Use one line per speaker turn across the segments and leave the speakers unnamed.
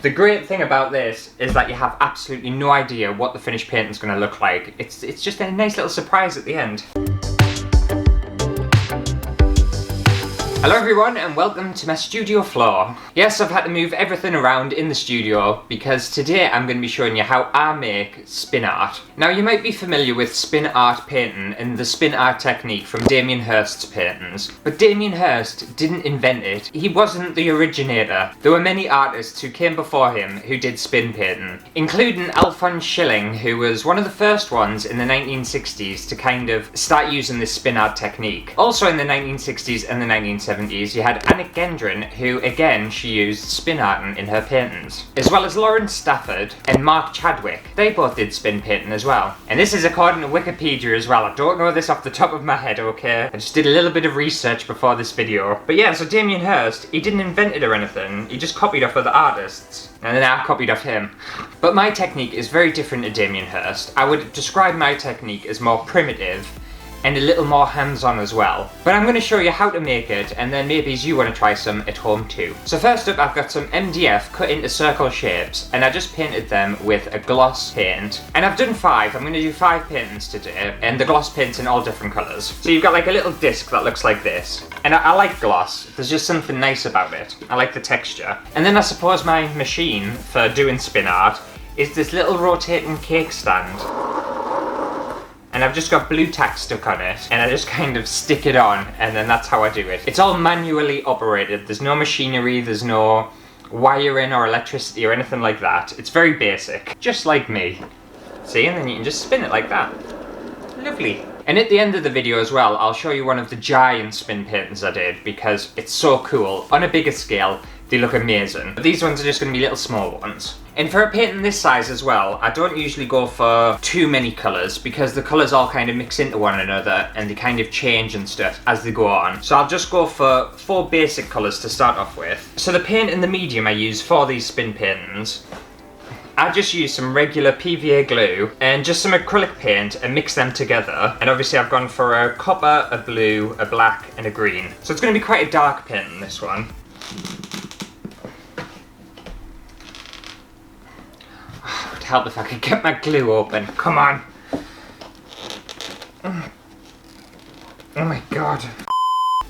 The great thing about this is that you have absolutely no idea what the finished painting's going to look like. It's just a nice little surprise at the end. Hello everyone and welcome to my studio floor. Yes, I've had to move everything around in the studio because today I'm going to be showing you how I make spin art. Now you might be familiar with spin art painting and the spin art technique from Damien Hirst's paintings. But Damien Hirst didn't invent it. He wasn't the originator. There were many artists who came before him who did spin painting, including Alphonse Schilling, who was one of the first ones in the 1960s to kind of start using this spin art technique. Also in the 1960s and the 1970s you had Annick Gendron, who again she used spin arting in her paintings, as well as Lawrence Stafford and Mark Chadwick. They both did spin painting as well. And this is according to Wikipedia as well. I don't know this off the top of my head, okay? I just did a little bit of research before this video. But yeah, so Damien Hirst, he didn't invent it or anything, he just copied off other artists. And then I copied off him. But my technique is very different to Damien Hirst. I would describe my technique as more primitive and a little more hands-on as well. But I'm going to show you how to make it, and then maybe you want to try some at home too. So first up, I've got some MDF cut into circle shapes, and I just painted them with a gloss paint. And I've done 5, I'm going to do 5 paintings today, and the gloss paint's in all different colours. So you've got like a little disc that looks like this. And I like gloss, there's just something nice about it. I like the texture. And then I suppose my machine for doing spin art is this little rotating cake stand. And I've just got blue tack stuck on it, and I just kind of stick it on, and then that's how I do it. It's all manually operated, there's no machinery, there's no wiring or electricity or anything like that. It's very basic, just like me. See, and then you can just spin it like that. Lovely. And at the end of the video as well, I'll show you one of the giant spin paintings I did, because it's so cool. On a bigger scale, they look amazing. But these ones are just going to be little small ones. And for a painting this size as well, I don't usually go for too many colours because the colours all kind of mix into one another and they kind of change and stuff as they go on. So I'll just go for 4 basic colours to start off with. So the paint and the medium I use for these spin paintings, I just use some regular PVA glue and just some acrylic paint and mix them together. And obviously I've gone for a copper, a blue, a black and a green. So it's going to be quite a dark painting, this one. Help if I could get my glue open. Come on. Oh my god.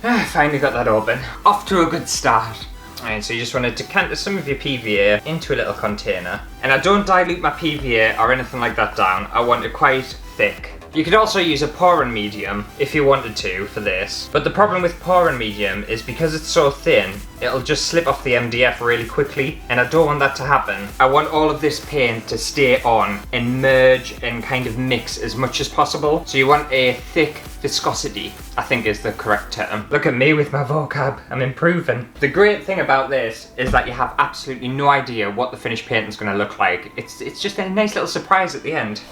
Finally got that open. Off to a good start. Alright, so you just want to decanter some of your PVA into a little container. And I don't dilute my PVA or anything like that down. I want it quite thick. You could also use a pouring medium if you wanted to for this. But the problem with pouring medium is because it's so thin, it'll just slip off the MDF really quickly, and I don't want that to happen. I want all of this paint to stay on and merge and kind of mix as much as possible. So you want a thick viscosity, I think is the correct term. Look at me with my vocab, I'm improving. The great thing about this is that you have absolutely no idea what the finished painting's going to look like. It's just a nice little surprise at the end.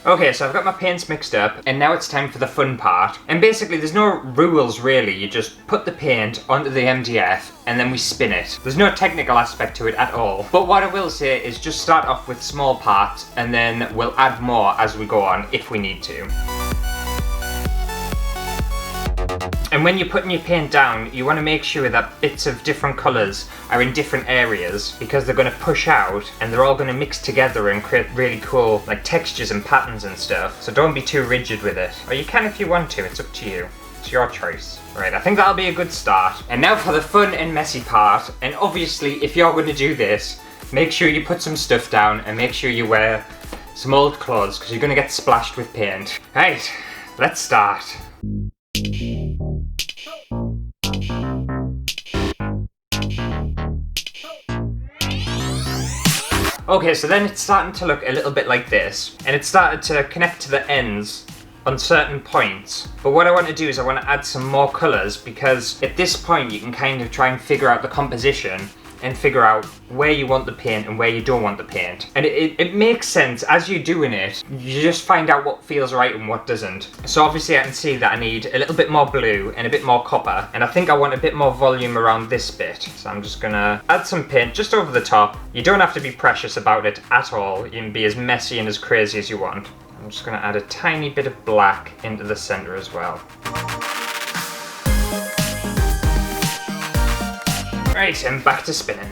Okay, so I've got my paints mixed up, and now it's time for the fun part. And basically, there's no rules really, you just put the paint onto the MDF, and then we spin it. There's no technical aspect to it at all. But what I will say is just start off with small parts, and then we'll add more as we go on, if we need to. And when you're putting your paint down, you want to make sure that bits of different colours are in different areas because they're going to push out and they're all going to mix together and create really cool like textures and patterns and stuff. So don't be too rigid with it. Or you can if you want to, it's up to you. It's your choice. Right, I think that'll be a good start. And now for the fun and messy part. And obviously, if you're going to do this, make sure you put some stuff down and make sure you wear some old clothes because you're going to get splashed with paint. Right, let's start. Okay, so then it's starting to look a little bit like this, and it started to connect to the ends on certain points. But what I want to do is I want to add some more colours because at this point you can kind of try and figure out the composition and figure out where you want the paint and where you don't want the paint. And it makes sense as you're doing it, you just find out what feels right and what doesn't. So obviously I can see that I need a little bit more blue and a bit more copper, and I think I want a bit more volume around this bit. So I'm just gonna add some paint just over the top. You don't have to be precious about it at all. You can be as messy and as crazy as you want. I'm just gonna add a tiny bit of black into the center as well. Right, and back to spinning.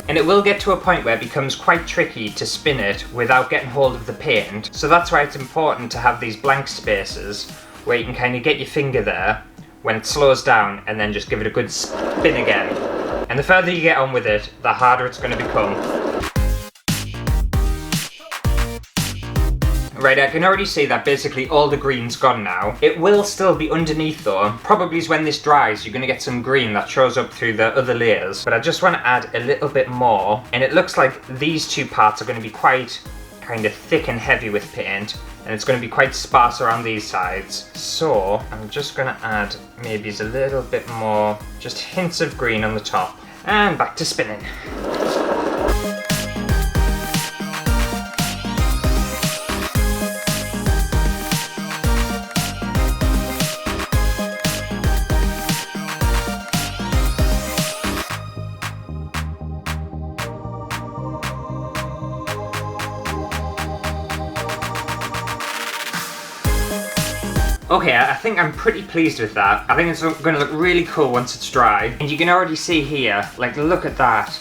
And it will get to a point where it becomes quite tricky to spin it without getting hold of the paint. So that's why it's important to have these blank spaces where you can kind of get your finger there when it slows down and then just give it a good spin again. And the further you get on with it, the harder it's going to become. Right, I can already see that basically all the green's gone now. It will still be underneath though. Probably is when this dries, you're going to get some green that shows up through the other layers. But I just want to add a little bit more. And it looks like these two parts are going to be quite kind of thick and heavy with paint. And it's going to be quite sparse around these sides. So I'm just going to add maybe a little bit more, just hints of green on the top. And back to spinning. Okay, I think I'm pretty pleased with that. I think it's going to look really cool once it's dry. And you can already see here, like, look at that.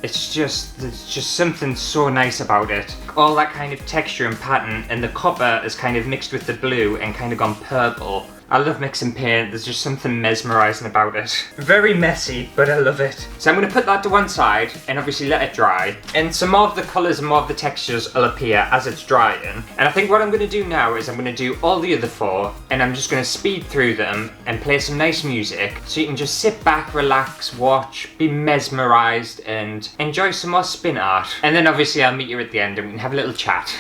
It's just, there's just something so nice about it. All that kind of texture and pattern, and the copper is kind of mixed with the blue and kind of gone purple. I love mixing paint, there's just something mesmerising about it. Very messy, but I love it. So I'm going to put that to one side and obviously let it dry. And some more of the colours and more of the textures will appear as it's drying. And I think what I'm going to do now is I'm going to do all the other four and I'm just going to speed through them and play some nice music so you can just sit back, relax, watch, be mesmerised and enjoy some more spin art. And then obviously I'll meet you at the end and we can have a little chat.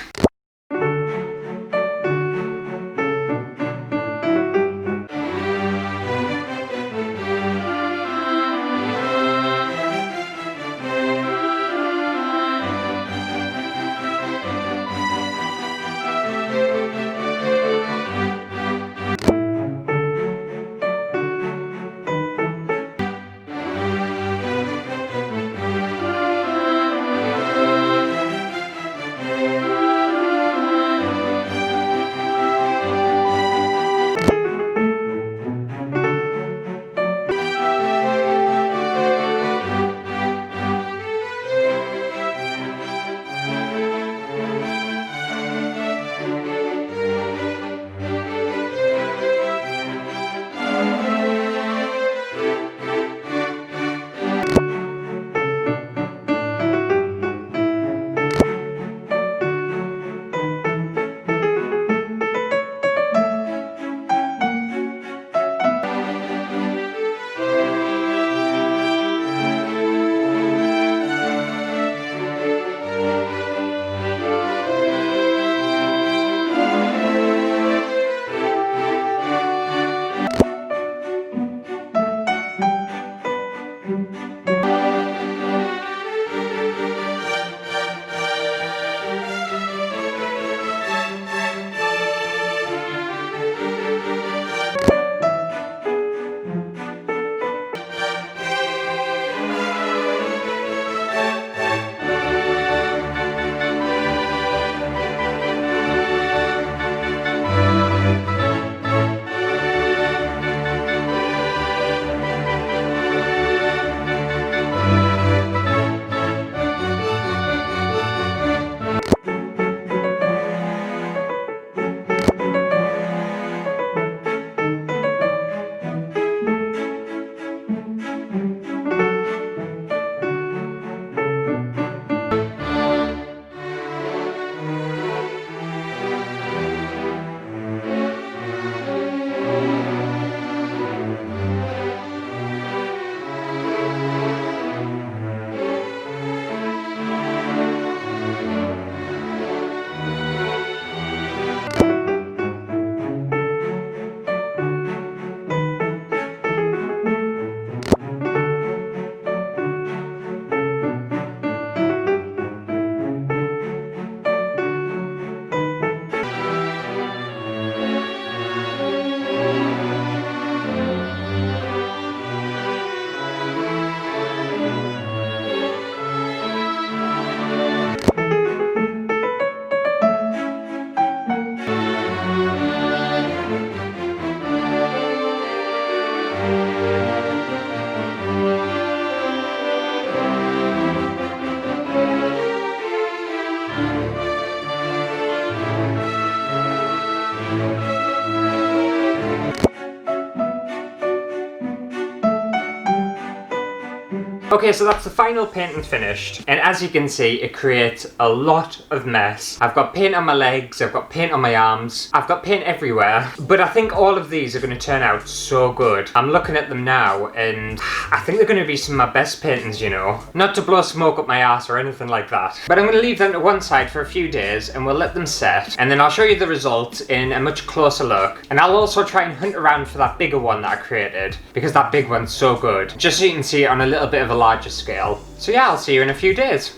Okay, so that's the final painting finished, and as you can see, it creates a lot of mess. I've got paint on my legs, I've got paint on my arms, I've got paint everywhere, but I think all of these are going to turn out so good. I'm looking at them now, and I think they're going to be some of my best paintings, you know. Not to blow smoke up my ass or anything like that, but I'm going to leave them to one side for a few days, and we'll let them set, and then I'll show you the results in a much closer look, and I'll also try and hunt around for that bigger one that I created, because that big one's so good, just so you can see it on a little bit of a larger scale. So yeah, I'll see you in a few days.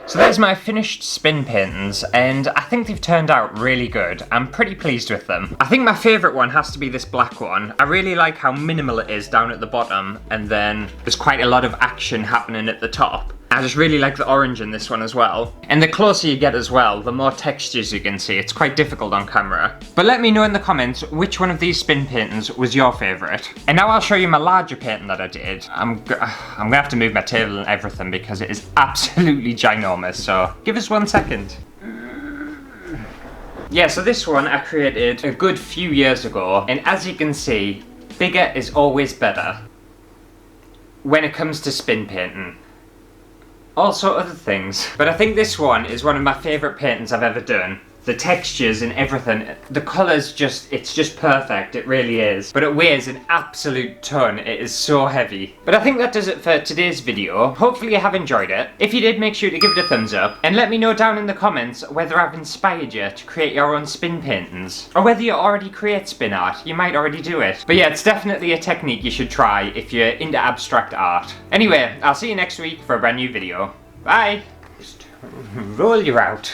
So there's my finished spin paintings, and I think they've turned out really good. I'm pretty pleased with them. I think my favourite one has to be this black one. I really like how minimal it is down at the bottom, and then there's quite a lot of action happening at the top. I just really like the orange in this one as well. And the closer you get as well, the more textures you can see. It's quite difficult on camera. But let me know in the comments which one of these spin paintings was your favourite. And now I'll show you my larger painting that I did. I'm gonna have to move my table and everything because it is absolutely ginormous, so give us 1 second. Yeah, so this one I created a good few years ago, and as you can see, bigger is always better when it comes to spin painting. Also other things. But I think this one is one of my favourite paintings I've ever done. The textures and everything, the colours it's just perfect, it really is. But it weighs an absolute ton, it is so heavy. But I think that does it for today's video. Hopefully you have enjoyed it. If you did, make sure to give it a thumbs up. And let me know down in the comments whether I've inspired you to create your own spin paintings. Or whether you already create spin art, you might already do it. But yeah, it's definitely a technique you should try if you're into abstract art. Anyway, I'll see you next week for a brand new video. Bye! Just roll you out.